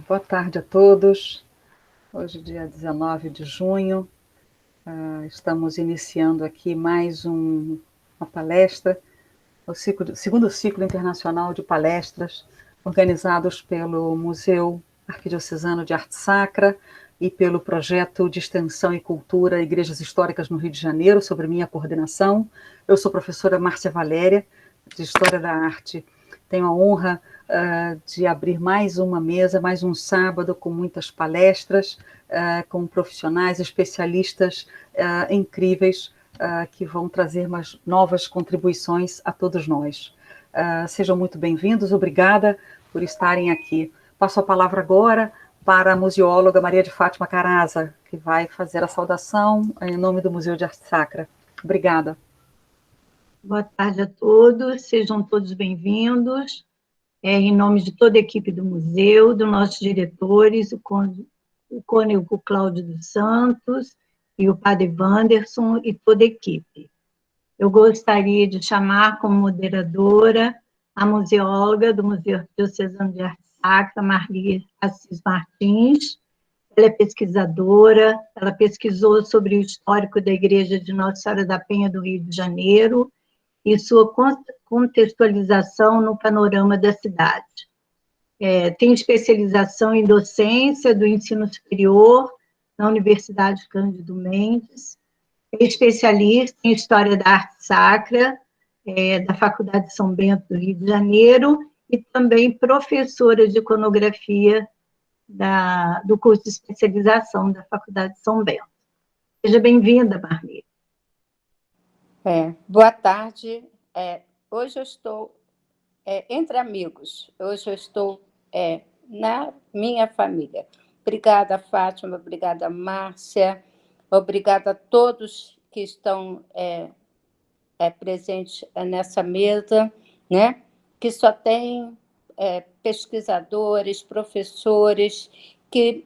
Boa tarde a todos. Hoje, dia 19 de junho, estamos iniciando aqui mais uma palestra, o segundo ciclo internacional de palestras, organizados pelo Museu Arquidiocesano de Arte Sacra e pelo projeto de Extensão e Cultura Igrejas Históricas no Rio de Janeiro, sobre minha coordenação. Eu sou a professora Márcia Valéria, de História da Arte. Tenho a honra de abrir mais uma mesa, mais um sábado com muitas palestras, com profissionais, especialistas incríveis que vão trazer mais novas contribuições a todos nós. Sejam muito bem-vindos, obrigada por estarem aqui. Passo a palavra agora para a museóloga Maria de Fátima Caraza, que vai fazer a saudação em nome do Museu de Arte Sacra. Obrigada. Boa tarde a todos, sejam todos bem-vindos. Em nome de toda a equipe do museu, dos nossos diretores, o cônego Cláudio dos Santos e o padre Wanderson e toda a equipe. Eu gostaria de chamar como moderadora a museóloga do Museu Arquidiocesano de Arte Sacra, Marli Assis Martins. Ela é pesquisadora, ela pesquisou sobre o histórico da Igreja de Nossa Senhora da Penha do Rio de Janeiro e sua contextualização no panorama da cidade. Tem especialização em docência do ensino superior na Universidade Cândido Mendes, é especialista em História da Arte Sacra, da Faculdade de São Bento do Rio de Janeiro, e também professora de iconografia do curso de especialização da Faculdade de São Bento. Seja bem-vinda, Marli. Boa tarde. Hoje eu estou entre amigos. Hoje eu estou na minha família. Obrigada, Fátima. Obrigada, Márcia. Obrigada a todos que estão presentes nessa mesa, né? Que só tem pesquisadores, professores que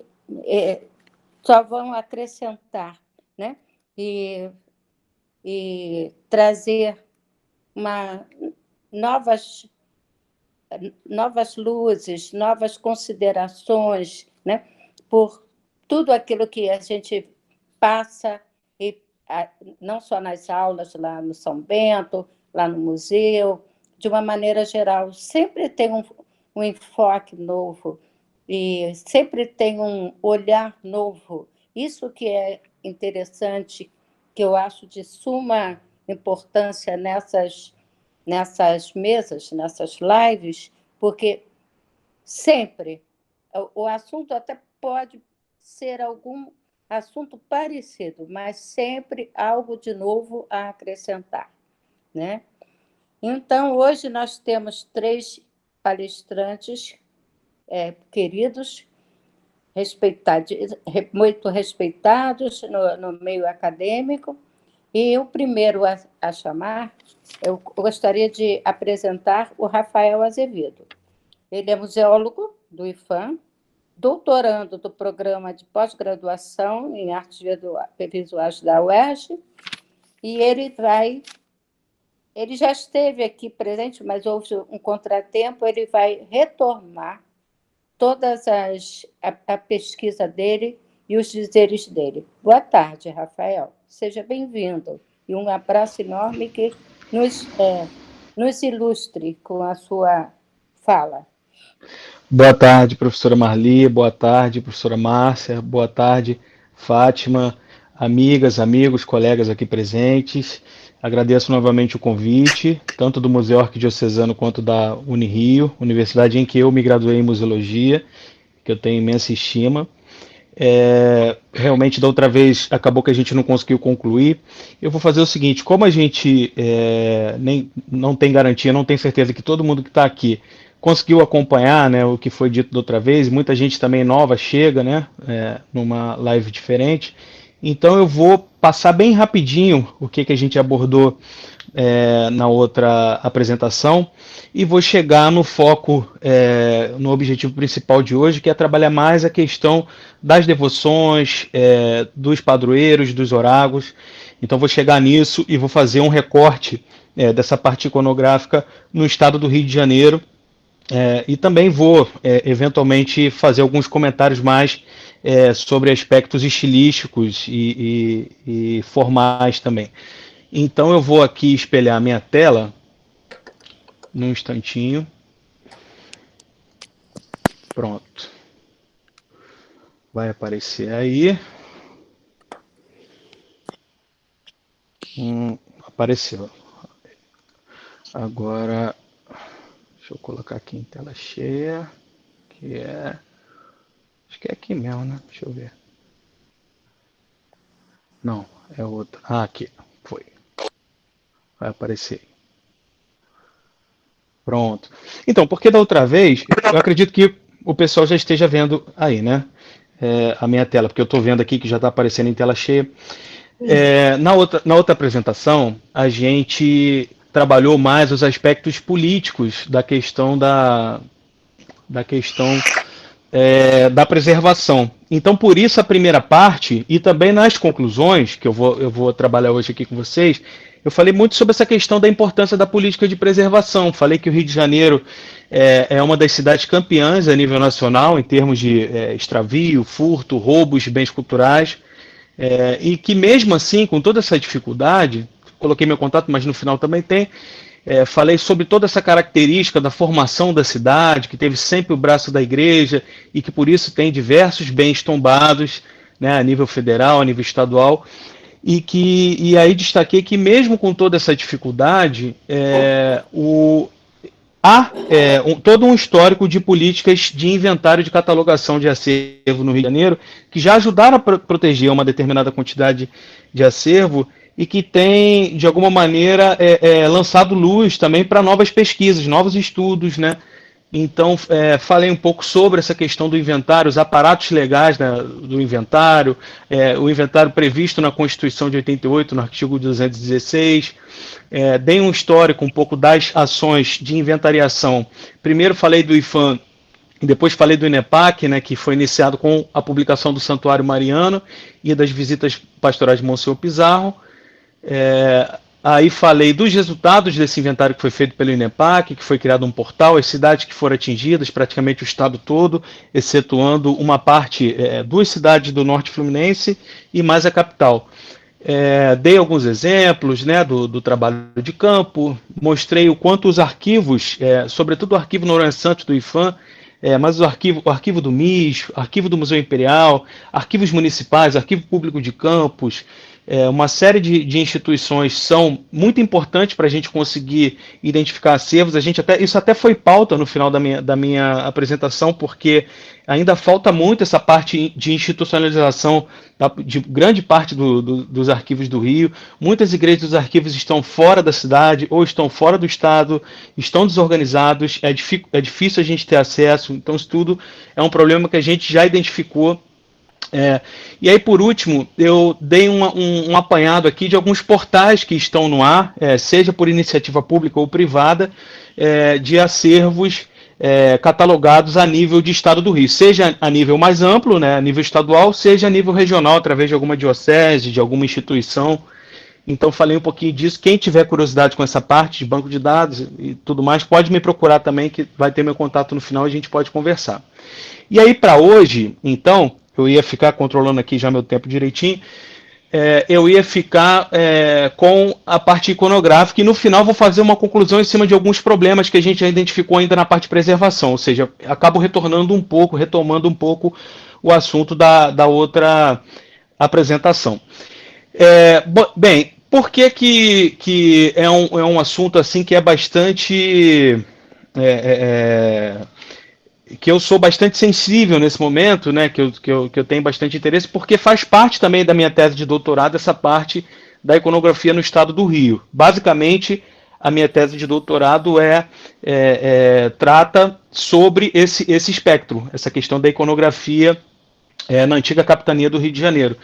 só vão acrescentar, né? E trazer novas luzes, novas considerações, né? Por tudo aquilo que a gente passa, não só nas aulas lá no São Bento, lá no museu, de uma maneira geral, sempre tem um enfoque novo e sempre tem um olhar novo. Isso que é interessante, que eu acho de suma importância nessas mesas, nessas lives, porque sempre o assunto até pode ser algum assunto parecido, mas sempre algo de novo a acrescentar, né? Então, hoje nós temos 3 palestrantes queridos, muito respeitados no meio acadêmico, e o primeiro a chamar, eu gostaria de apresentar o Rafael Azevedo. Ele é museólogo do IFAM, doutorando do programa de pós-graduação em artes visuais da UERJ, e ele já esteve aqui presente, mas houve um contratempo, ele vai retomar todas a pesquisa dele e os dizeres dele. Boa tarde, Rafael. Seja bem-vindo. E um abraço enorme que nos ilustre com a sua fala. Boa tarde, professora Marli. Boa tarde, professora Márcia. Boa tarde, Fátima. Amigas, amigos, colegas aqui presentes. Agradeço novamente o convite, tanto do Museu Arquidiocesano quanto da Unirio, universidade em que eu me graduei em museologia, que eu tenho imensa estima. Realmente, da outra vez, acabou que a gente não conseguiu concluir. Eu vou fazer o seguinte, como a gente não tem garantia, não tem certeza que todo mundo que está aqui conseguiu acompanhar, né, o que foi dito da outra vez, muita gente também nova chega, né, numa live diferente. Então eu vou passar bem rapidinho o que a gente abordou na outra apresentação e vou chegar no foco, no objetivo principal de hoje, que é trabalhar mais a questão das devoções, dos padroeiros, dos orágulos. Então vou chegar nisso e vou fazer um recorte dessa parte iconográfica no estado do Rio de Janeiro, E também vou, eventualmente, fazer alguns comentários mais sobre aspectos estilísticos e formais também. Então, eu vou aqui espelhar a minha tela, num instantinho. Pronto. Vai aparecer aí. Apareceu. Agora, deixa eu colocar aqui em tela cheia, acho que é aqui mesmo, né? Deixa eu ver. Não, é outra. Aqui, foi. Vai aparecer. Pronto. Então, porque da outra vez, eu acredito que o pessoal já esteja vendo aí, né? A minha tela, porque eu estou vendo aqui que já está aparecendo em tela cheia. Na outra apresentação, a gente trabalhou mais os aspectos políticos da questão da preservação. Então, por isso, a primeira parte, e também nas conclusões, que eu vou trabalhar hoje aqui com vocês, eu falei muito sobre essa questão da importância da política de preservação. Falei que o Rio de Janeiro é uma das cidades campeãs a nível nacional em termos de extravio, furto, roubos de bens culturais, e que mesmo assim, com toda essa dificuldade, coloquei meu contato, mas no final também tem, falei sobre toda essa característica da formação da cidade, que teve sempre o braço da igreja e que por isso tem diversos bens tombados, né, a nível federal, a nível estadual, e aí destaquei que mesmo com toda essa dificuldade, há todo um histórico de políticas de inventário de catalogação de acervo no Rio de Janeiro que já ajudaram a proteger uma determinada quantidade de acervo e que tem, de alguma maneira, lançado luz também para novas pesquisas, novos estudos, né? Então, falei um pouco sobre essa questão do inventário, os aparatos legais, né, do inventário, o inventário previsto na Constituição de 88, no artigo 216. Dei um histórico um pouco das ações de inventariação. Primeiro falei do IPHAN e depois falei do INEPAC, né, que foi iniciado com a publicação do Santuário Mariano e das visitas pastorais de Monsenhor Pizarro. Aí falei dos resultados desse inventário que foi feito pelo INEPAC, que foi criado um portal, as cidades que foram atingidas, praticamente o estado todo, excetuando uma parte, duas cidades do norte fluminense e mais a capital. Dei alguns exemplos, né, do trabalho de campo, mostrei o quanto os arquivos, sobretudo o arquivo Noronha Santos do IPHAN, mas o arquivo do MIS, arquivo do Museu Imperial, arquivos municipais, arquivo público de campos, uma série de instituições são muito importantes para a gente conseguir identificar acervos. Isso até foi pauta no final da minha apresentação, porque ainda falta muito essa parte de institucionalização de grande parte dos arquivos do Rio. Muitas igrejas dos arquivos estão fora da cidade ou estão fora do estado, estão desorganizados, é difícil a gente ter acesso. Então, isso tudo é um problema que a gente já identificou. E aí, por último, eu dei um apanhado aqui de alguns portais que estão no ar, seja por iniciativa pública ou privada, de acervos catalogados a nível de Estado do Rio, seja a nível mais amplo, né, a nível estadual, seja a nível regional, através de alguma diocese, de alguma instituição. Então, falei um pouquinho disso. Quem tiver curiosidade com essa parte de banco de dados e tudo mais, pode me procurar também, que vai ter meu contato no final e a gente pode conversar. E aí, para hoje, então, eu ia ficar controlando aqui já meu tempo direitinho, eu ia ficar com a parte iconográfica e no final vou fazer uma conclusão em cima de alguns problemas que a gente já identificou ainda na parte de preservação, ou seja, acabo retomando um pouco o assunto da outra apresentação. Bem, por que é um assunto assim que é bastante... que eu sou bastante sensível nesse momento, né, que eu tenho bastante interesse, porque faz parte também da minha tese de doutorado essa parte da iconografia no estado do Rio. Basicamente, a minha tese de doutorado trata sobre esse espectro, essa questão da iconografia na antiga capitania do Rio de Janeiro.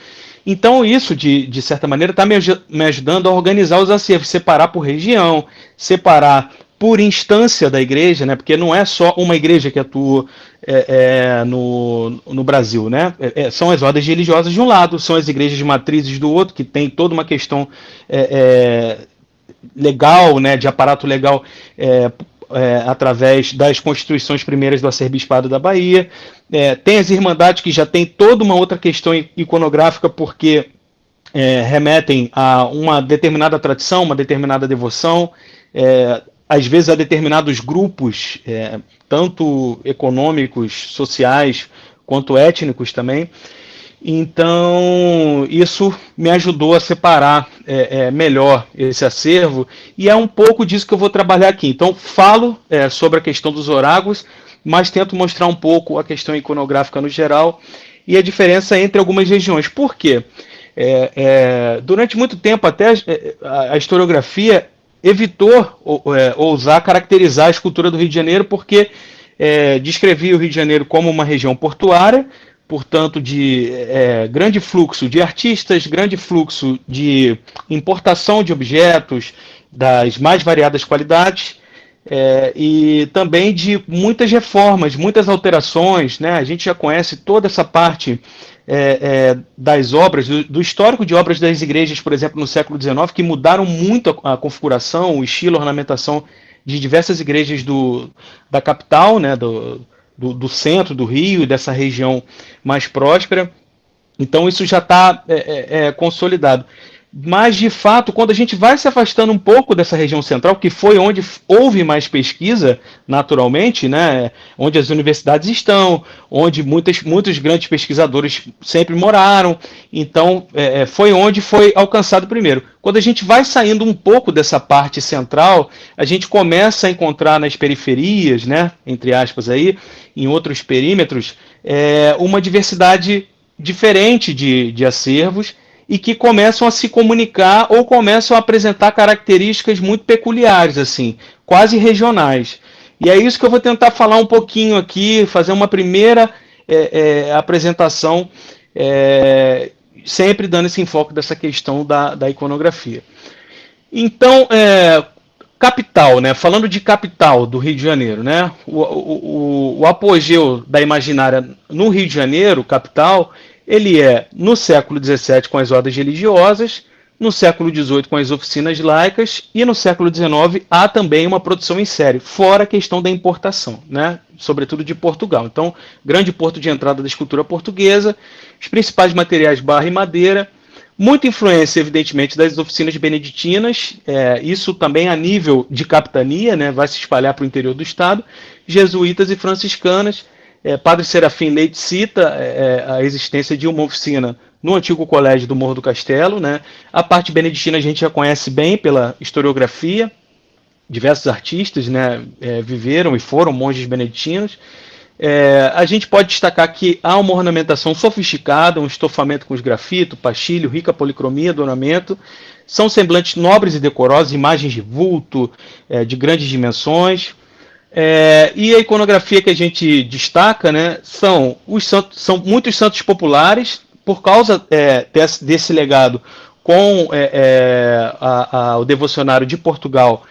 Então, isso, de certa maneira, está me ajudando a organizar os acervos, separar por região, separar por instância da igreja, né? Porque não é só uma igreja que atua no Brasil, né? São as ordens religiosas de um lado, são as igrejas de matrizes do outro, que tem toda uma questão legal, né? De aparato legal através das constituições primeiras do Arcebispado da Bahia. Tem as Irmandades, que já tem toda uma outra questão iconográfica, porque remetem a uma determinada tradição, uma determinada devoção, às vezes a determinados grupos, tanto econômicos, sociais, quanto étnicos também. Então, isso me ajudou a separar melhor esse acervo, e é um pouco disso que eu vou trabalhar aqui. Então, falo sobre a questão dos orágulos, mas tento mostrar um pouco a questão iconográfica no geral e a diferença entre algumas regiões. Por quê? Durante muito tempo, até a historiografia evitou ousar caracterizar a escultura do Rio de Janeiro, porque descrevia o Rio de Janeiro como uma região portuária, portanto, de grande fluxo de artistas, grande fluxo de importação de objetos das mais variadas qualidades, e também de muitas reformas, muitas alterações, né? A gente já conhece toda essa parte das obras, do histórico de obras das igrejas, por exemplo, no século XIX, que mudaram muito a configuração, o estilo, a ornamentação de diversas igrejas da capital, né? Do centro do Rio e dessa região mais próspera. Então isso já está consolidado. Mas, de fato, quando a gente vai se afastando um pouco dessa região central, que foi onde houve mais pesquisa, naturalmente, né, onde as universidades estão, onde muitos grandes pesquisadores sempre moraram, então foi onde foi alcançado primeiro. Quando a gente vai saindo um pouco dessa parte central, a gente começa a encontrar nas periferias, né, entre aspas, aí, em outros perímetros, uma diversidade diferente de acervos, e que começam a se comunicar ou começam a apresentar características muito peculiares, assim, quase regionais. E é isso que eu vou tentar falar um pouquinho aqui, fazer uma primeira apresentação, sempre dando esse enfoque dessa questão da iconografia. Então, capital, né? Falando de capital do Rio de Janeiro, né? O apogeu da imaginária no Rio de Janeiro, capital, ele no século XVII com as ordens religiosas, no século XVIII com as oficinas laicas, e no século XIX há também uma produção em série, fora a questão da importação, né? Sobretudo de Portugal. Então, grande porto de entrada da escultura portuguesa, os principais materiais barro e madeira, muita influência, evidentemente, das oficinas beneditinas, isso também a nível de capitania, né? Vai se espalhar para o interior do estado, jesuítas e franciscanas. Padre Serafim Leite cita a existência de uma oficina no antigo colégio do Morro do Castelo, né? A parte beneditina a gente já conhece bem pela historiografia, diversos artistas, né, viveram e foram monges beneditinos. A gente pode destacar que há uma ornamentação sofisticada, um estofamento com esgrafito, pastilho, rica policromia do ornamento, são semblantes nobres e decorosos, imagens de vulto, de grandes dimensões. E a iconografia que a gente destaca, né, são muitos santos populares, por causa desse legado com o devocionário de Portugal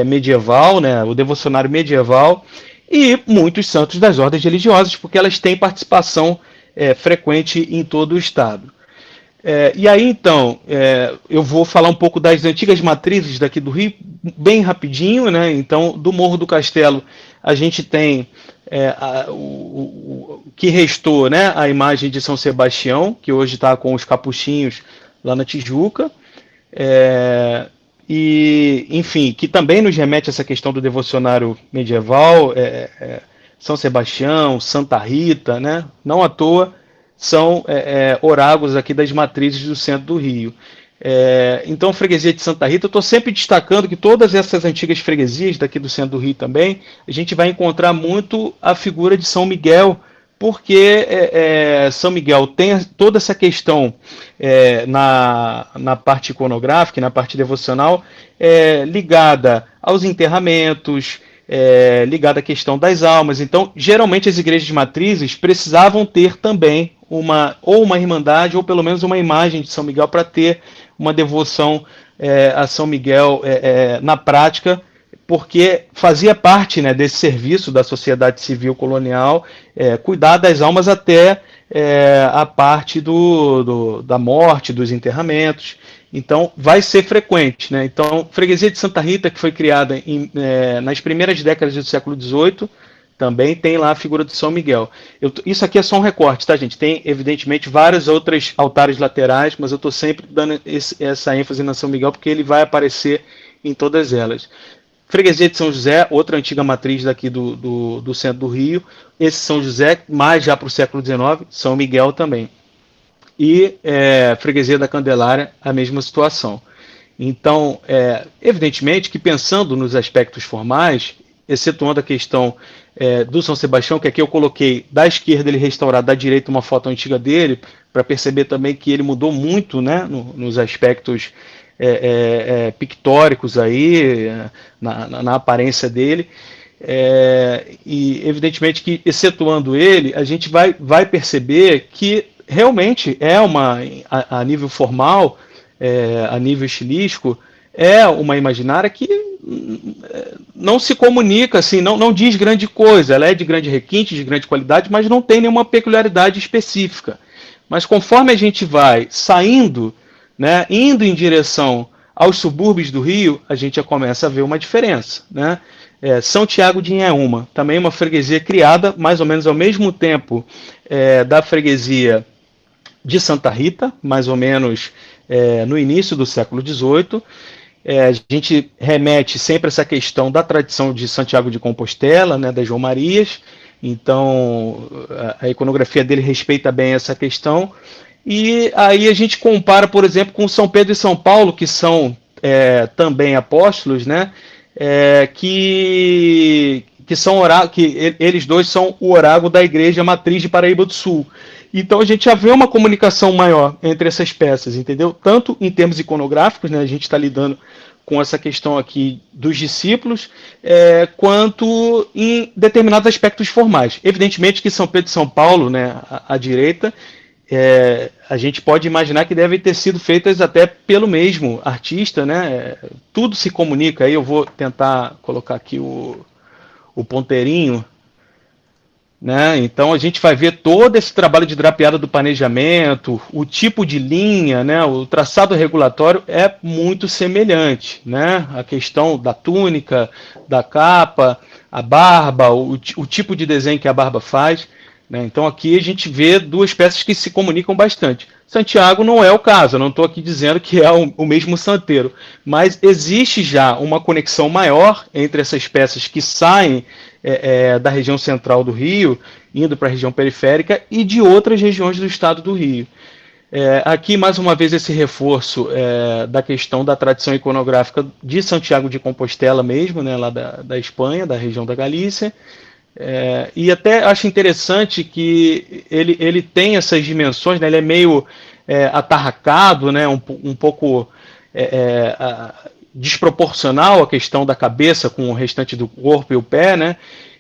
medieval, né, o devocionário medieval, e muitos santos das ordens religiosas, porque elas têm participação frequente em todo o estado. E aí, então, eu vou falar um pouco das antigas matrizes daqui do Rio, bem rapidinho, né? Então, do Morro do Castelo, a gente tem o que restou, né? A imagem de São Sebastião, que hoje está com os capuchinhos lá na Tijuca, e, enfim, que também nos remete a essa questão do devocionário medieval, São Sebastião, Santa Rita, né? Não à toa, são orágulos aqui das matrizes do centro do Rio. Então, a freguesia de Santa Rita, eu estou sempre destacando que todas essas antigas freguesias daqui do centro do Rio também, a gente vai encontrar muito a figura de São Miguel, porque São Miguel tem toda essa questão na parte iconográfica, na parte devocional, ligada aos enterramentos, ligada à questão das almas. Então, geralmente as igrejas matrizes precisavam ter também uma irmandade, ou pelo menos uma imagem de São Miguel, para ter uma devoção a São Miguel na prática, porque fazia parte, né, desse serviço da sociedade civil colonial, cuidar das almas até a parte da morte, dos enterramentos. Então, vai ser frequente, né? Então, Freguesia de Santa Rita, que foi criada nas primeiras décadas do século XVIII, também tem lá a figura de São Miguel. Isso aqui é só um recorte, tá, gente? Tem, evidentemente, vários outros altares laterais, mas eu estou sempre dando essa ênfase na São Miguel, porque ele vai aparecer em todas elas. Freguesia de São José, outra antiga matriz daqui do centro do Rio. Esse São José, mais já para o século XIX, São Miguel também. E Freguesia da Candelária, a mesma situação. Então, evidentemente que pensando nos aspectos formais, excetuando a questão do São Sebastião, que aqui eu coloquei da esquerda ele restaurado, da direita uma foto antiga dele, para perceber também que ele mudou muito, né, nos aspectos pictóricos aí, na aparência dele. E evidentemente que, excetuando ele, a gente vai perceber que realmente a nível formal, a nível estilístico, é uma imaginária que não se comunica, assim, não diz grande coisa. Ela é de grande requinte, de grande qualidade, mas não tem nenhuma peculiaridade específica. Mas conforme a gente vai saindo, né, indo em direção aos subúrbios do Rio, a gente já começa a ver uma diferença, né? São Tiago de Inhaúma, também uma freguesia criada mais ou menos ao mesmo tempo da freguesia de Santa Rita, mais ou menos no início do século XVIII. A gente remete sempre a essa questão da tradição de Santiago de Compostela, né, das João Marias. Então, a iconografia dele respeita bem essa questão. E aí a gente compara, por exemplo, com São Pedro e São Paulo, que são também apóstolos, né, que eles dois são o oráculo da Igreja Matriz de Paraíba do Sul. Então a gente já vê uma comunicação maior entre essas peças, entendeu? Tanto em termos iconográficos, né, a gente está lidando com essa questão aqui dos discípulos, quanto em determinados aspectos formais. Evidentemente que São Pedro e São Paulo, né, à direita, a gente pode imaginar que devem ter sido feitas até pelo mesmo artista, né? Tudo se comunica. Aí eu vou tentar colocar aqui o ponteirinho, né? Então a gente vai ver todo esse trabalho de drapeada do planejamento, o tipo de linha, né? O traçado regulatório é muito semelhante, né? A questão da túnica, da capa, a barba, o tipo de desenho que a barba faz, né? Então aqui a gente vê duas peças que se comunicam bastante. Santiago não é o caso, eu não estou aqui dizendo que é o mesmo santeiro, mas existe já uma conexão maior entre essas peças que saem da região central do Rio, indo para a região periférica, e de outras regiões do estado do Rio. Aqui, mais uma vez, esse reforço da questão da tradição iconográfica de Santiago de Compostela mesmo, né, lá da Espanha, da região da Galícia. E até acho interessante que ele tem essas dimensões, né, ele é meio atarracado, né, um pouco desproporcional a questão da cabeça com o restante do corpo e o pé, né,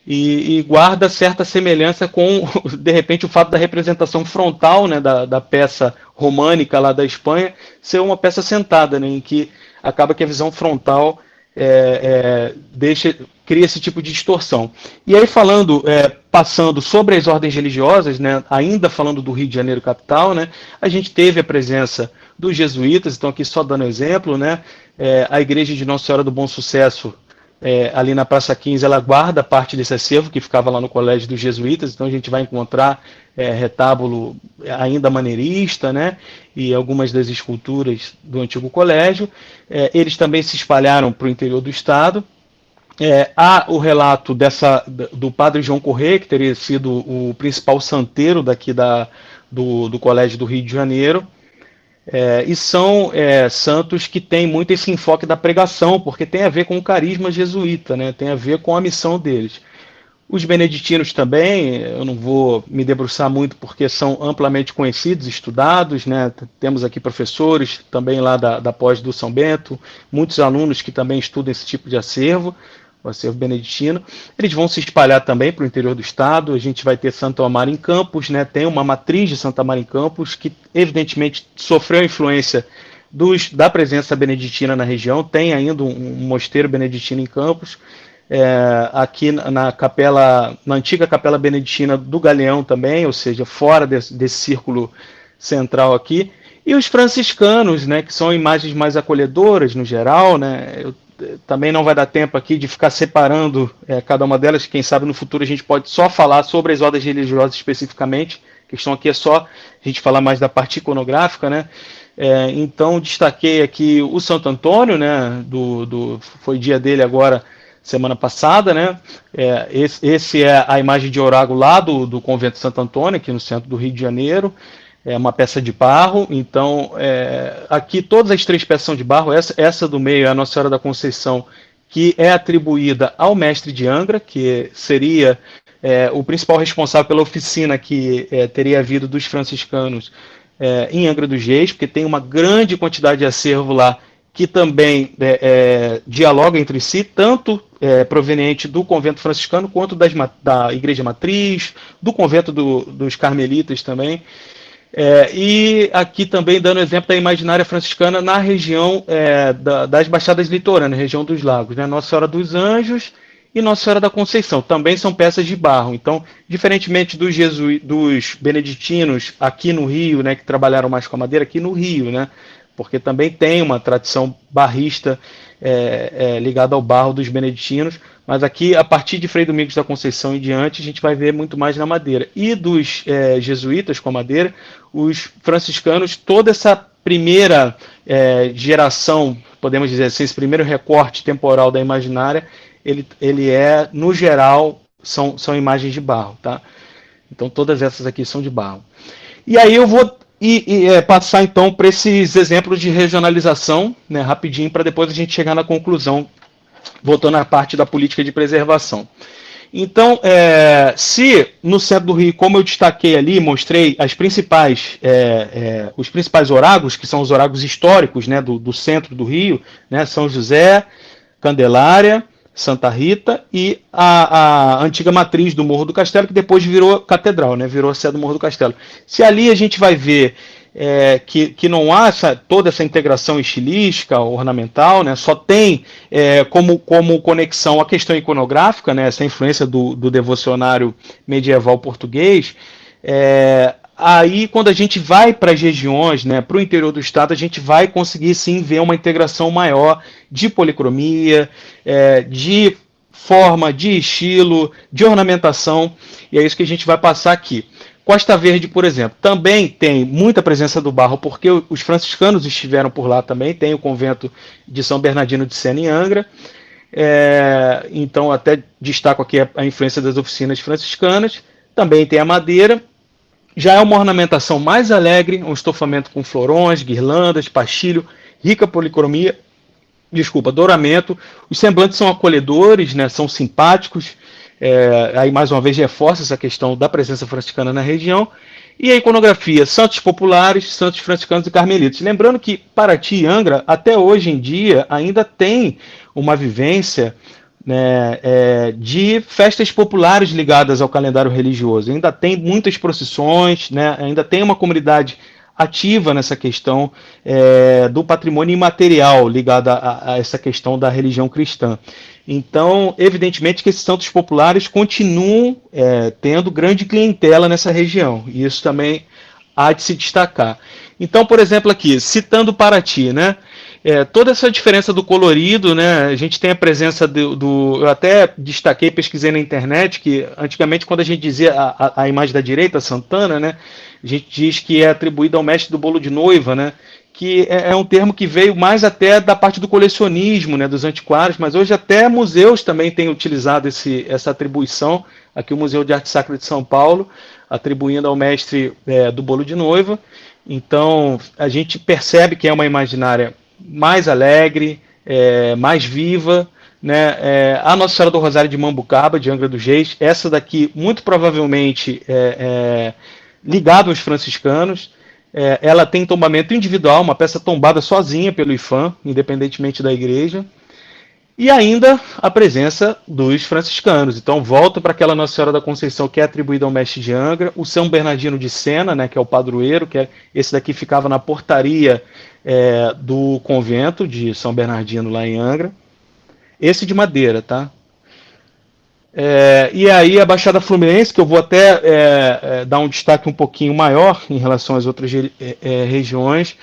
e guarda certa semelhança com, de repente, o fato da representação frontal, né, da peça românica lá da Espanha ser uma peça sentada, né, em que acaba que a visão frontal cria esse tipo de distorção. E aí passando sobre as ordens religiosas, né, ainda falando do Rio de Janeiro capital, né, a gente teve a presença dos jesuítas, então aqui só dando exemplo, né, a igreja de Nossa Senhora do Bom Sucesso, ali na Praça 15, ela guarda parte desse acervo que ficava lá no Colégio dos Jesuítas, então a gente vai encontrar retábulo ainda maneirista, né, e algumas das esculturas do antigo colégio. Eles também se espalharam para o interior do estado. Há o relato do padre João Corrêa, que teria sido o principal santeiro daqui do Colégio do Rio de Janeiro. E são santos que têm muito esse enfoque da pregação, porque tem a ver com o carisma jesuíta, né? Tem a ver com a missão deles. Os beneditinos também, eu não vou me debruçar muito porque são amplamente conhecidos, estudados, né? Temos aqui professores também lá da pós do São Bento, muitos alunos que também estudam esse tipo de acervo, o acervo beneditino. Eles vão se espalhar também para o interior do estado. A gente vai ter Santo Amaro em Campos, né? Tem uma matriz de Santo Amaro em Campos que evidentemente sofreu influência da presença beneditina na região. Tem ainda um mosteiro beneditino em Campos, aqui na antiga capela beneditina do Galeão também, ou seja, fora desse círculo central aqui. E os franciscanos, né, que são imagens mais acolhedoras no geral, né? Também não vai dar tempo aqui de ficar separando cada uma delas. Quem sabe no futuro a gente pode só falar sobre as ordens religiosas especificamente. A questão aqui é só a gente falar mais da parte iconográfica, né? Então destaquei aqui o Santo Antônio, né? Foi dia dele agora, semana passada, né? Esse é a imagem de oráculo lá do Convento Santo Antônio, aqui no centro do Rio de Janeiro. É uma peça de barro. Então, aqui todas as 3 peças são de barro. Essa do meio é a Nossa Senhora da Conceição, que é atribuída ao mestre de Angra, que seria o principal responsável pela oficina que teria havido dos franciscanos em Angra dos Reis, porque tem uma grande quantidade de acervo lá que também dialoga entre si, tanto proveniente do convento franciscano quanto da Igreja Matriz, do convento dos Carmelitas também. E aqui também dando exemplo da imaginária franciscana na região das Baixadas Litorâneas, região dos Lagos, né? Nossa Senhora dos Anjos e Nossa Senhora da Conceição, também são peças de barro. Então, diferentemente dos beneditinos aqui no Rio, né, que trabalharam mais com a madeira, aqui no Rio, né, porque também tem uma tradição barrista ligada ao barro dos beneditinos, mas aqui, a partir de Frei Domingos da Conceição em diante, a gente vai ver muito mais na madeira. E dos jesuítas com a madeira, os franciscanos, toda essa primeira geração, podemos dizer assim, esse primeiro recorte temporal da imaginária, ele no geral, são imagens de barro, tá? Então, todas essas aqui são de barro. E aí eu vou passar, então, para esses exemplos de regionalização, né, rapidinho, para depois a gente chegar na conclusão, voltando à parte da política de preservação. Então, se no centro do Rio, como eu destaquei ali, mostrei os principais orágulos, que são os orágulos históricos, né, do centro do Rio, né, São José, Candelária, Santa Rita e a antiga matriz do Morro do Castelo, que depois virou catedral, né, virou a sede do Morro do Castelo. Se ali a gente vai ver que não há toda essa integração estilística, ornamental, né, só tem como conexão a questão iconográfica, né, essa influência do devocionário medieval português. Aí, quando a gente vai para as regiões, né, para o interior do estado, a gente vai conseguir sim ver uma integração maior de policromia, de forma, de estilo, de ornamentação, e é isso que a gente vai passar aqui. Costa Verde, por exemplo, também tem muita presença do barro, porque os franciscanos estiveram por lá também, tem o convento de São Bernardino de Sena em Angra, então até destaco aqui a influência das oficinas franciscanas, também tem a madeira. Já é uma ornamentação mais alegre, um estofamento com florões, guirlandas, pastilho, rica policromia, douramento. Os semblantes são acolhedores, né, são simpáticos. Aí mais uma vez reforça essa questão da presença franciscana na região. E a iconografia, santos populares, santos franciscanos e carmelitas. Lembrando que Paraty e Angra, até hoje em dia, ainda tem uma vivência, né, de festas populares ligadas ao calendário religioso. Ainda tem muitas procissões, né, ainda tem uma comunidade ativa nessa questão do patrimônio imaterial ligado a essa questão da religião cristã. Então, evidentemente que esses santos populares continuam tendo grande clientela nessa região, e isso também há de se destacar. Então, por exemplo, aqui, citando Paraty, né, toda essa diferença do colorido, né, a gente tem a presença eu até destaquei, pesquisei na internet, que antigamente quando a gente dizia a imagem da direita, Santana, né, a gente diz que é atribuída ao mestre do bolo de noiva, né, que é um termo que veio mais até da parte do colecionismo, né, dos antiquários, mas hoje até museus também têm utilizado essa atribuição, aqui o Museu de Arte Sacra de São Paulo, atribuindo ao mestre do bolo de noiva. Então, a gente percebe que é uma imaginária mais alegre, mais viva, né? A Nossa Senhora do Rosário de Mambucaba, de Angra dos Reis, essa daqui muito provavelmente ligada aos franciscanos. Ela tem tombamento individual, uma peça tombada sozinha pelo IFAM, independentemente da igreja. E ainda a presença dos franciscanos. Então, volto para aquela Nossa Senhora da Conceição, que é atribuída ao mestre de Angra, o São Bernardino de Sena, né, que é o padroeiro, esse daqui ficava na portaria do convento de São Bernardino, lá em Angra. Esse de madeira, tá? E aí a Baixada Fluminense, que eu vou até dar um destaque um pouquinho maior em relação às outras regiões,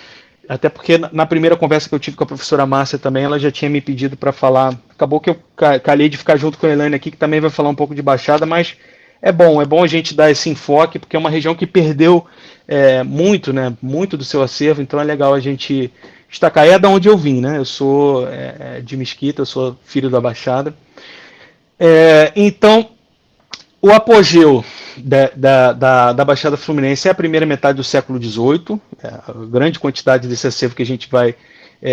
até porque na primeira conversa que eu tive com a professora Márcia também, ela já tinha me pedido para falar. Acabou que eu calhei de ficar junto com a Elaine aqui, que também vai falar um pouco de Baixada, mas é bom a gente dar esse enfoque, porque é uma região que perdeu muito, né, muito do seu acervo, então é legal a gente destacar. É da onde eu vim, né? Eu sou de Mesquita, eu sou filho da Baixada. Então, o apogeu da Baixada Fluminense é a primeira metade do século XVIII, a grande quantidade desse acervo que a gente vai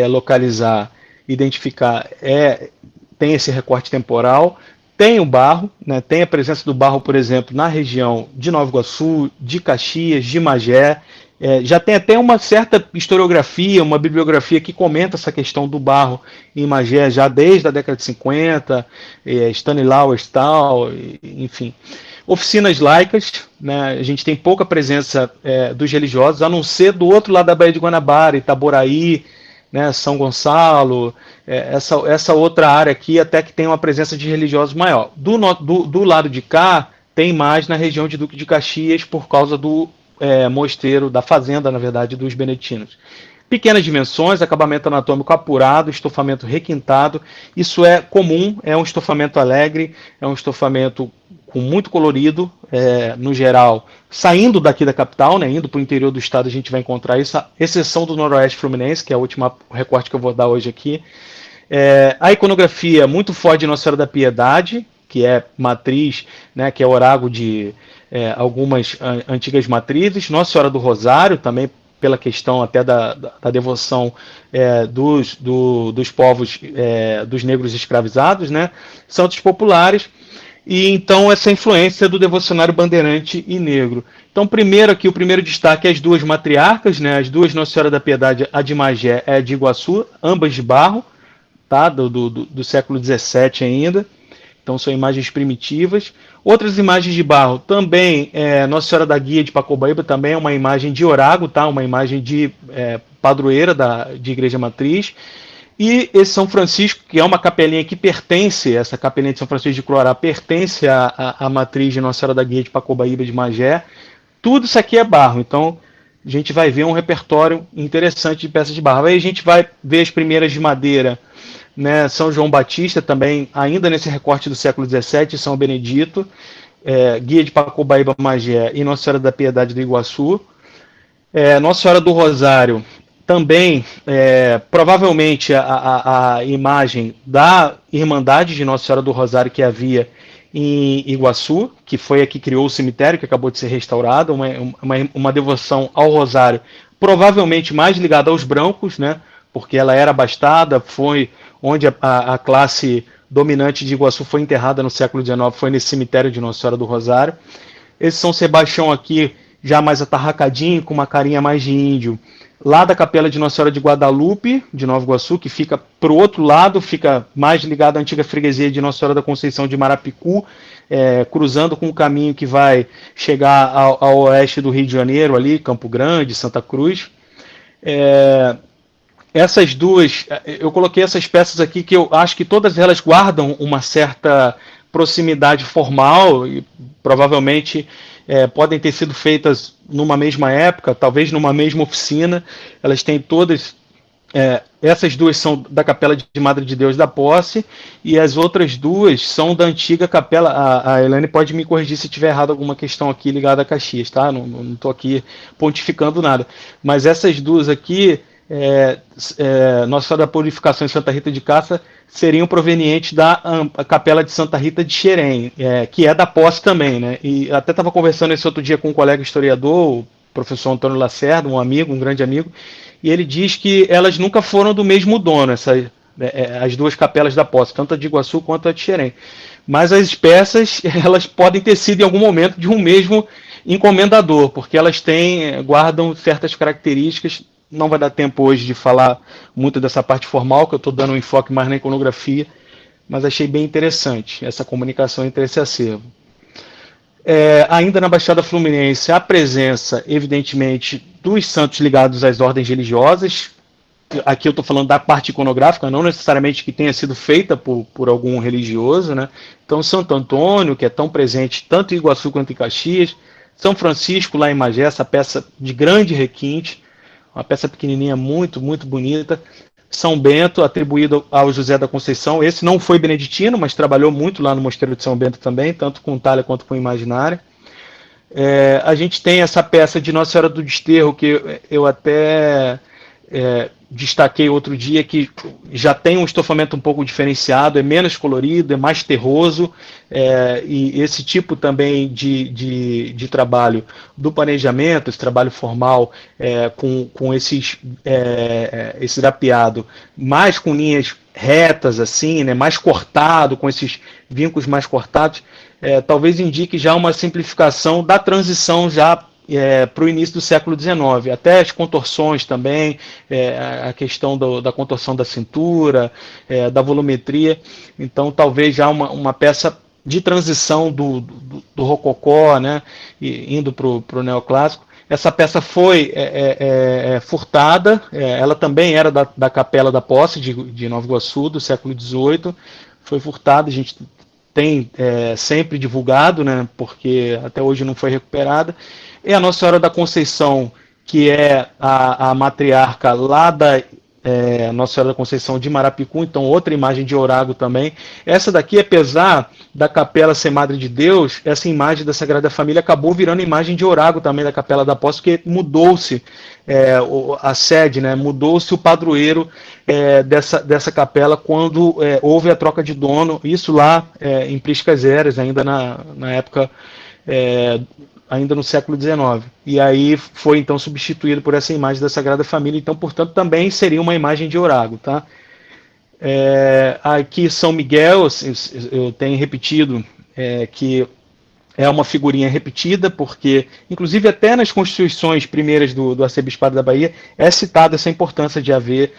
localizar, identificar, tem esse recorte temporal, tem o barro, né, tem a presença do barro, por exemplo, na região de Nova Iguaçu, de Caxias, de Magé. Já tem até uma certa historiografia, uma bibliografia que comenta essa questão do barro em Magé já desde a década de 50, Stanislaw Stahl, enfim. Oficinas laicas, né, a gente tem pouca presença dos religiosos, a não ser do outro lado da Baía de Guanabara, Itaboraí, né, São Gonçalo, essa outra área aqui até que tem uma presença de religiosos maior. Do lado de cá, tem mais na região de Duque de Caxias por causa do mosteiro, da fazenda, na verdade, dos beneditinos. Pequenas dimensões, acabamento anatômico apurado, estofamento requintado, isso é comum, é um estofamento alegre, é um estofamento com muito colorido, no geral, saindo daqui da capital, né, indo para o interior do estado, a gente vai encontrar isso, a exceção do Noroeste Fluminense, que é a última recorte que eu vou dar hoje aqui. A iconografia muito forte de Nossa Senhora da Piedade, que é matriz, né, que é orágo de algumas antigas matrizes, Nossa Senhora do Rosário, também pela questão até da devoção dos povos, dos negros escravizados, né, santos populares, e então essa influência do devocionário bandeirante e negro. Então, primeiro aqui, o primeiro destaque é as duas matriarcas, né, as duas Nossa Senhora da Piedade, a de Magé e a de Iguaçu, ambas de barro, tá, do século XVII ainda. Então são imagens primitivas. Outras imagens de barro também, Nossa Senhora da Guia de Pacobaíba também é uma imagem de orágo, tá? Uma imagem de padroeira de Igreja Matriz. E esse São Francisco, que é uma capelinha que pertence, essa capelinha de São Francisco de Clorá pertence à matriz de Nossa Senhora da Guia de Pacobaíba de Magé. Tudo isso aqui é barro, então a gente vai ver um repertório interessante de peças de barro. Aí a gente vai ver as primeiras de madeira, né, São João Batista também, ainda nesse recorte do século XVII, São Benedito, Guia de Pacobaíba Magé e Nossa Senhora da Piedade do Iguaçu. Nossa Senhora do Rosário também, provavelmente a imagem da Irmandade de Nossa Senhora do Rosário que havia em Iguaçu, que foi a que criou o cemitério, que acabou de ser restaurado, uma devoção ao Rosário, provavelmente mais ligada aos brancos, né, porque ela era abastada, foi onde a classe dominante de Iguaçu foi enterrada no século XIX, foi nesse cemitério de Nossa Senhora do Rosário. Esse São Sebastião aqui, já mais atarracadinho, com uma carinha mais de índio, lá da Capela de Nossa Senhora de Guadalupe, de Nova Iguaçu, que fica para o outro lado, fica mais ligado à antiga freguesia de Nossa Senhora da Conceição de Marapicu, cruzando com o caminho que vai chegar ao oeste do Rio de Janeiro, ali, Campo Grande, Santa Cruz. Essas duas, eu coloquei essas peças aqui que eu acho que todas elas guardam uma certa proximidade formal e provavelmente podem ter sido feitas numa mesma época, talvez numa mesma oficina. Elas têm todas, essas duas são da Capela de Madre de Deus da Posse e as outras duas são da antiga capela. A Elaine pode me corrigir se tiver errado alguma questão aqui ligada a Caxias, tá? Não estou aqui pontificando nada, mas essas duas aqui, Nossa Senhora da Purificação e Santa Rita de Cássia, seriam provenientes da Capela de Santa Rita de Xerém, que é da Posse também, né? E até estava conversando esse outro dia com um colega historiador, o professor Antônio Lacerda, um grande amigo, e ele diz que elas nunca foram do mesmo dono, as duas capelas da Posse, tanto a de Iguaçu quanto a de Xerém. Mas as peças, elas podem ter sido em algum momento de um mesmo encomendador, porque elas guardam certas características. Não vai dar tempo hoje de falar muito dessa parte formal, que eu estou dando um enfoque mais na iconografia, mas achei bem interessante essa comunicação entre esse acervo. Ainda na Baixada Fluminense, a presença, evidentemente, dos santos ligados às ordens religiosas, aqui eu estou falando da parte iconográfica, não necessariamente que tenha sido feita por algum religioso, né? Então, Santo Antônio, que é tão presente tanto em Iguaçu quanto em Caxias, São Francisco, lá em Magé, essa peça de grande requinte, uma peça pequenininha muito, muito bonita. São Bento, atribuído ao José da Conceição, esse não foi beneditino, mas trabalhou muito lá no Mosteiro de São Bento também, tanto com talha quanto com imaginária. A gente tem essa peça de Nossa Senhora do Desterro, que eu até destaquei outro dia, que já tem um estofamento um pouco diferenciado, é menos colorido, é mais terroso, e esse tipo também de trabalho do planejamento, esse trabalho formal com esse drapeado, mais com linhas retas, assim, né, mais cortado, com esses vincos mais cortados, talvez indique já uma simplificação da transição já para o início do século XIX, até as contorções também, a questão da contorção da cintura, da volumetria. Então, talvez já uma peça de transição do rococó, né, indo para o neoclássico. Essa peça foi furtada, ela também era da Capela da Posse de Nova Iguaçu, do século XVIII, foi furtada, a gente tem sempre divulgado, né, porque até hoje não foi recuperada. É a Nossa Senhora da Conceição, que é a matriarca lá da Nossa Senhora da Conceição de Marapicu, então outra imagem de Orago também. Essa daqui, apesar da capela ser Madre de Deus, essa imagem da Sagrada Família acabou virando imagem de Orago também da Capela da Posse, porque mudou-se a sede, né? Mudou-se o padroeiro dessa capela quando houve a troca de dono, isso lá em Priscas Eras, ainda na época ainda no século XIX. E aí foi então substituído por essa imagem da Sagrada Família, então, portanto, também seria uma imagem de Orago, tá? Aqui São Miguel, eu tenho repetido que é uma figurinha repetida, porque, inclusive, até nas constituições primeiras do Arcebispado da Bahia, é citada essa importância de haver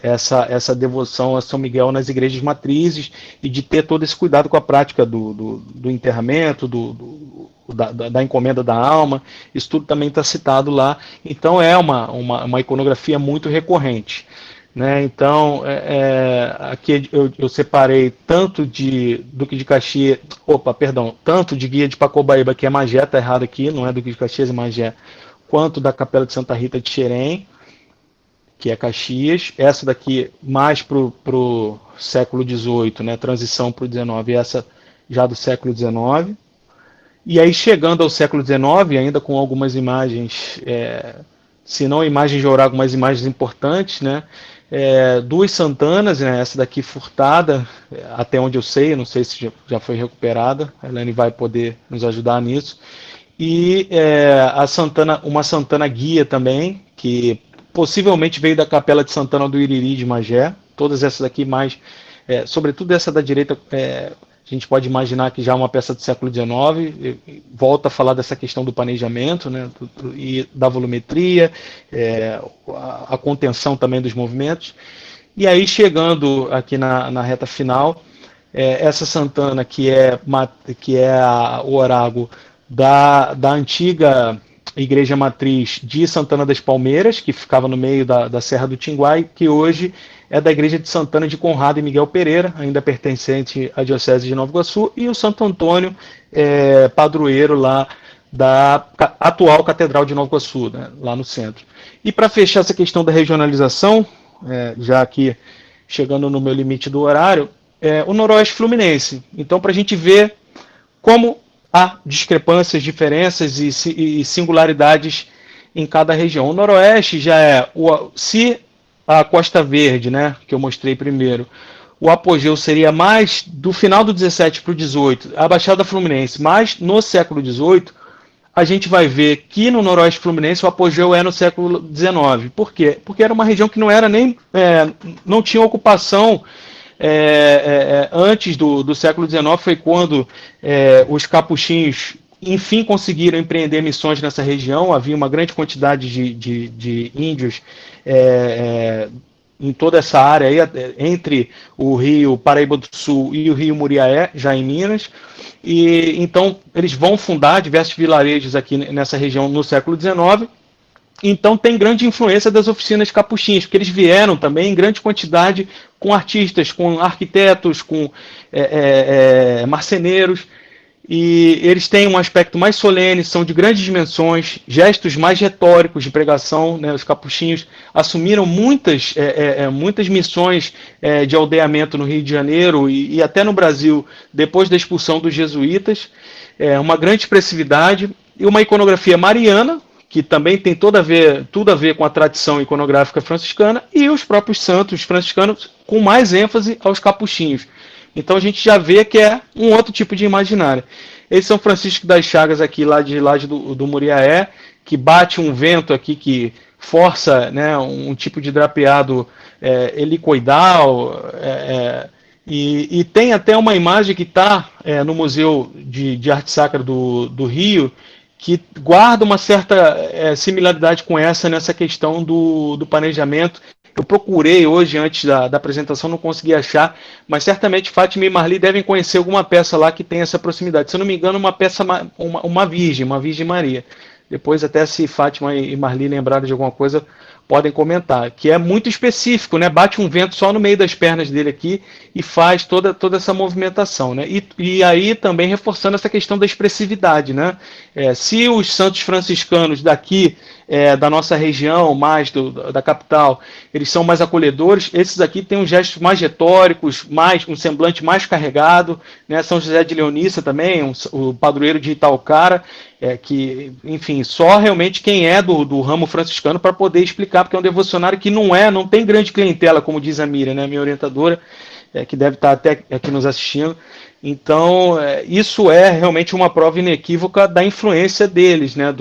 essa devoção a São Miguel nas igrejas matrizes e de ter todo esse cuidado com a prática do enterramento, da encomenda da alma. Isso tudo também está citado lá. Então, é uma iconografia muito recorrente, né? Então, aqui eu separei tanto de Duque de Caxias, tanto de Guia de Pacobaíba, que é Magé, tá errado aqui, não é Duque de Caxias, é Magé, quanto da Capela de Santa Rita de Xerém, que é Caxias. Essa daqui mais pro século XVIII, né? Transição para o XIX, essa já do século XIX. E aí, chegando ao século XIX, ainda com algumas imagens, se não imagens de Orago, mas imagens importantes, né? Duas Santanas, né? Essa daqui furtada, até onde eu sei, não sei se já foi recuperada, a Helene vai poder nos ajudar nisso. E uma Santana guia também, que possivelmente veio da Capela de Santana do Iriri de Magé. Todas essas aqui mais, sobretudo essa da direita, a gente pode imaginar que já é uma peça do século XIX, volta a falar dessa questão do planejamento, né, e da volumetria, a contenção também dos movimentos. E aí, chegando aqui na reta final, essa Santana, que é o Orago da antiga Igreja Matriz de Santana das Palmeiras, que ficava no meio da Serra do Tinguá, que hoje é da Igreja de Santana de Conrado e Miguel Pereira, ainda pertencente à Diocese de Nova Iguaçu, e o Santo Antônio, padroeiro lá da atual Catedral de Nova Iguaçu, né, lá no centro. E para fechar essa questão da regionalização, já aqui chegando no meu limite do horário, o Noroeste Fluminense. Então, para a gente ver como há discrepâncias, diferenças e singularidades em cada região. O Noroeste já se a Costa Verde, né, que eu mostrei primeiro, o apogeu seria mais do final do 17 para o 18, a Baixada Fluminense, mas no século 18, a gente vai ver que no Noroeste Fluminense o apogeu é no século 19. Por quê? Porque era uma região que não tinha ocupação antes do século XIX, foi quando os capuchinhos, enfim, conseguiram empreender missões nessa região. Havia uma grande quantidade de índios em toda essa área, aí, entre o rio Paraíba do Sul e o rio Muriaé, já em Minas. E então eles vão fundar diversos vilarejos aqui nessa região no século XIX. Então tem grande influência das oficinas capuchinhas, porque eles vieram também em grande quantidade com artistas, com arquitetos, com marceneiros, e eles têm um aspecto mais solene, são de grandes dimensões, gestos mais retóricos de pregação, né? Os capuchinhos assumiram muitas missões de aldeamento no Rio de Janeiro e até no Brasil, depois da expulsão dos jesuítas, uma grande expressividade e uma iconografia mariana, que também tem tudo a ver com a tradição iconográfica franciscana, e os próprios santos franciscanos com mais ênfase aos capuchinhos. Então a gente já vê que é um outro tipo de imaginário. Esse São Francisco das Chagas aqui, lá do Muriaé, que bate um vento aqui que força, né, um tipo de drapeado helicoidal, e tem até uma imagem que está no Museu de Arte Sacra do Rio, que guarda uma certa similaridade com nessa questão do planejamento. Eu procurei hoje, antes da apresentação, não consegui achar, mas certamente Fátima e Marli devem conhecer alguma peça lá que tem essa proximidade. Se eu não me engano, uma peça, uma Virgem Maria. Depois, até se Fátima e Marli lembrarem de alguma coisa, podem comentar, que é muito específico, né? Bate um vento só no meio das pernas dele aqui e faz toda essa movimentação, né? E aí também reforçando essa questão da expressividade, né? Se os santos franciscanos daqui, da nossa região, mais da capital, eles são mais acolhedores, esses aqui têm uns gestos mais retóricos, um semblante mais carregado, né? São José de Leonícia também, o padroeiro de Itaocara, que, enfim, só realmente quem é do ramo franciscano para poder explicar, porque é um devocionário que não tem grande clientela, como diz a Miriam, né, minha orientadora, que deve estar até aqui nos assistindo. Então, isso é realmente uma prova inequívoca da influência deles, né,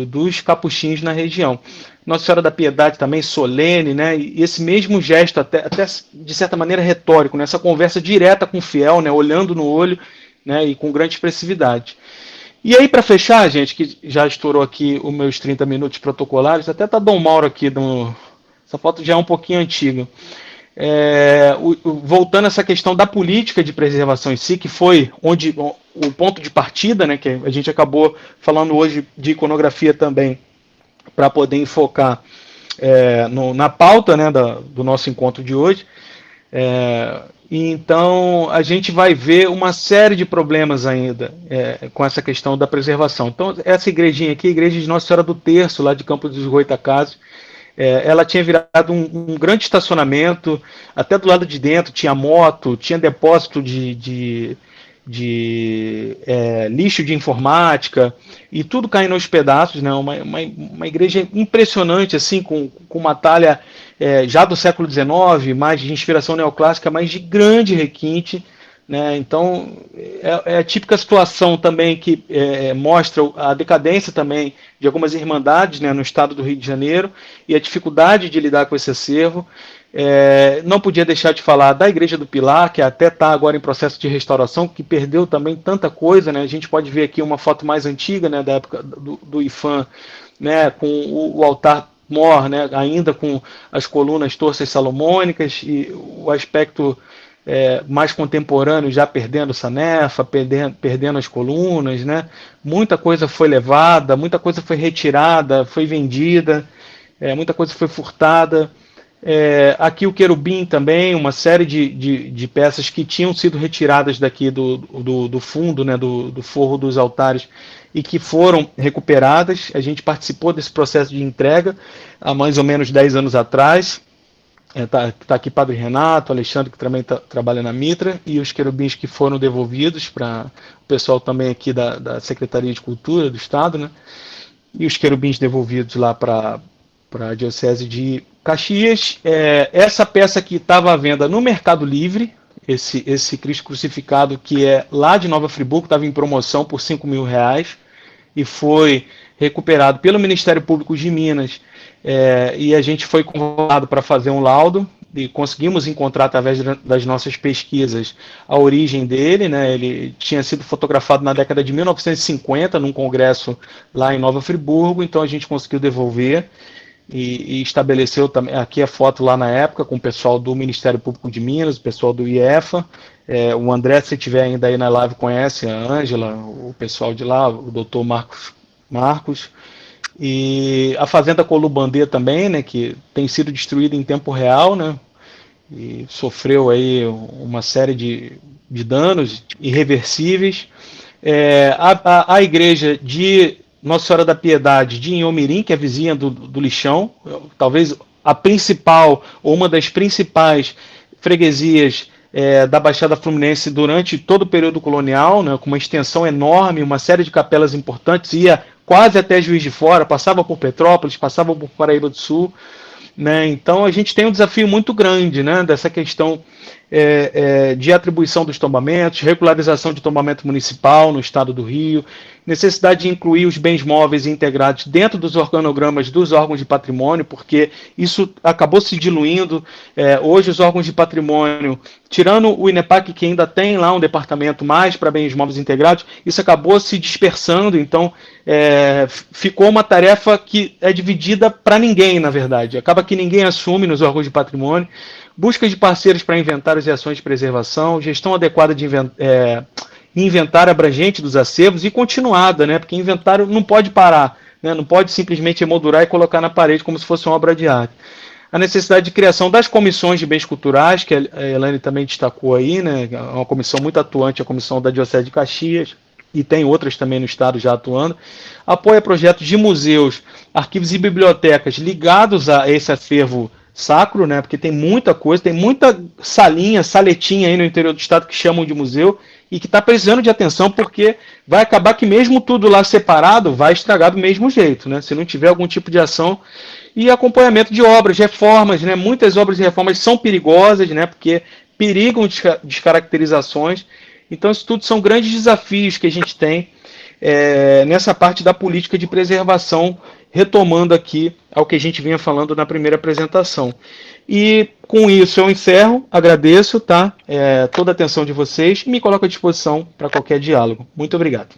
dos capuchinhos na região. Nossa Senhora da Piedade também, solene, né, e esse mesmo gesto, até de certa maneira retórico, né, essa conversa direta com o fiel, né, olhando no olho, né, e com grande expressividade. E aí, para fechar, gente, que já estourou aqui os meus 30 minutos protocolares, até tá Dom Mauro aqui, essa foto já é um pouquinho antiga. Voltando a essa questão da política de preservação em si, que foi o ponto de partida, né, que a gente acabou falando hoje de iconografia também, para poder enfocar na pauta, né, do nosso encontro de hoje. Então, a gente vai ver uma série de problemas ainda com essa questão da preservação. Então, essa igrejinha aqui, a igreja de Nossa Senhora do Terço, lá de Campos dos Goytacazes, ela tinha virado um grande estacionamento, até do lado de dentro tinha moto, tinha depósito de lixo de informática, e tudo caindo aos pedaços, né? Uma igreja impressionante, assim, com uma talha já do século XIX, mais de inspiração neoclássica, mas de grande requinte, né? Então, é a típica situação também que mostra a decadência também de algumas irmandades, né, no estado do Rio de Janeiro, e a dificuldade de lidar com esse acervo. Não podia deixar de falar da Igreja do Pilar, que até está agora em processo de restauração, que perdeu também tanta coisa, né? A gente pode ver aqui uma foto mais antiga, né, da época do IFAM, né, com o altar mor, né, ainda com as colunas torças salomônicas, e o aspecto mais contemporâneo já perdendo sanefa, perdendo as colunas, né? Muita coisa foi levada, muita coisa foi retirada, foi vendida, muita coisa foi furtada. Aqui o querubim também, uma série de peças que tinham sido retiradas daqui do fundo, né, do forro dos altares, e que foram recuperadas. A gente participou desse processo de entrega há mais ou menos 10 anos atrás. Tá aqui Padre Renato, Alexandre, que também trabalha na Mitra, e os querubins que foram devolvidos para o pessoal também aqui da Secretaria de Cultura do Estado, né? E os querubins devolvidos lá para a Diocese de Caxias. Essa peça aqui estava à venda no Mercado Livre, esse Cristo Crucificado, que é lá de Nova Friburgo, estava em promoção por R$5.000, e foi recuperado pelo Ministério Público de Minas, e a gente foi convocado para fazer um laudo, e conseguimos encontrar, através das nossas pesquisas, a origem dele, né? Ele tinha sido fotografado na década de 1950, num congresso lá em Nova Friburgo, então a gente conseguiu devolver, e estabeleceu também, aqui a foto lá na época, com o pessoal do Ministério Público de Minas, o pessoal do IEFA, o André, se estiver ainda aí na live, conhece a Ângela, o pessoal de lá, o doutor Marcos, e a Fazenda Colubandê também, né, que tem sido destruída em tempo real, né, e sofreu aí uma série de danos irreversíveis. A igreja de Nossa Senhora da Piedade de Inhomirim, que é vizinha do Lixão, talvez a principal ou uma das principais freguesias da Baixada Fluminense durante todo o período colonial, né, com uma extensão enorme, uma série de capelas importantes, ia quase até Juiz de Fora, passava por Petrópolis, passava por Paraíba do Sul, né? Então a gente tem um desafio muito grande, né, dessa questão de atribuição dos tombamentos, regularização de tombamento municipal no estado do Rio, necessidade de incluir os bens móveis integrados dentro dos organogramas dos órgãos de patrimônio, porque isso acabou se diluindo. Hoje os órgãos de patrimônio, tirando o INEPAC, que ainda tem lá um departamento mais para bens móveis integrados, isso acabou se dispersando, então ficou uma tarefa que é dividida para ninguém, na verdade. Acaba que ninguém assume nos órgãos de patrimônio. Busca de parceiros para inventários e ações de preservação, gestão adequada de inventário abrangente dos acervos e continuada, né? Porque inventário não pode parar, né? Não pode simplesmente emoldurar e colocar na parede como se fosse uma obra de arte. A necessidade de criação das comissões de bens culturais, que a Elaine também destacou aí, né? É uma comissão muito atuante, a comissão da Diocese de Caxias, e tem outras também no estado já atuando. Apoia projetos de museus, arquivos e bibliotecas ligados a esse acervo sacro, né? Porque tem muita coisa, tem muita saletinha aí no interior do estado que chamam de museu e que está precisando de atenção, porque vai acabar que mesmo tudo lá separado vai estragar do mesmo jeito, né? Se não tiver algum tipo de ação. E acompanhamento de obras, reformas, né? Muitas obras e reformas são perigosas, né? Porque perigam descaracterizações. Então isso tudo são grandes desafios que a gente tem nessa parte da política de preservação, retomando aqui ao que a gente vinha falando na primeira apresentação. E com isso eu encerro, agradeço, tá? Toda a atenção de vocês e me coloco à disposição para qualquer diálogo. Muito obrigado.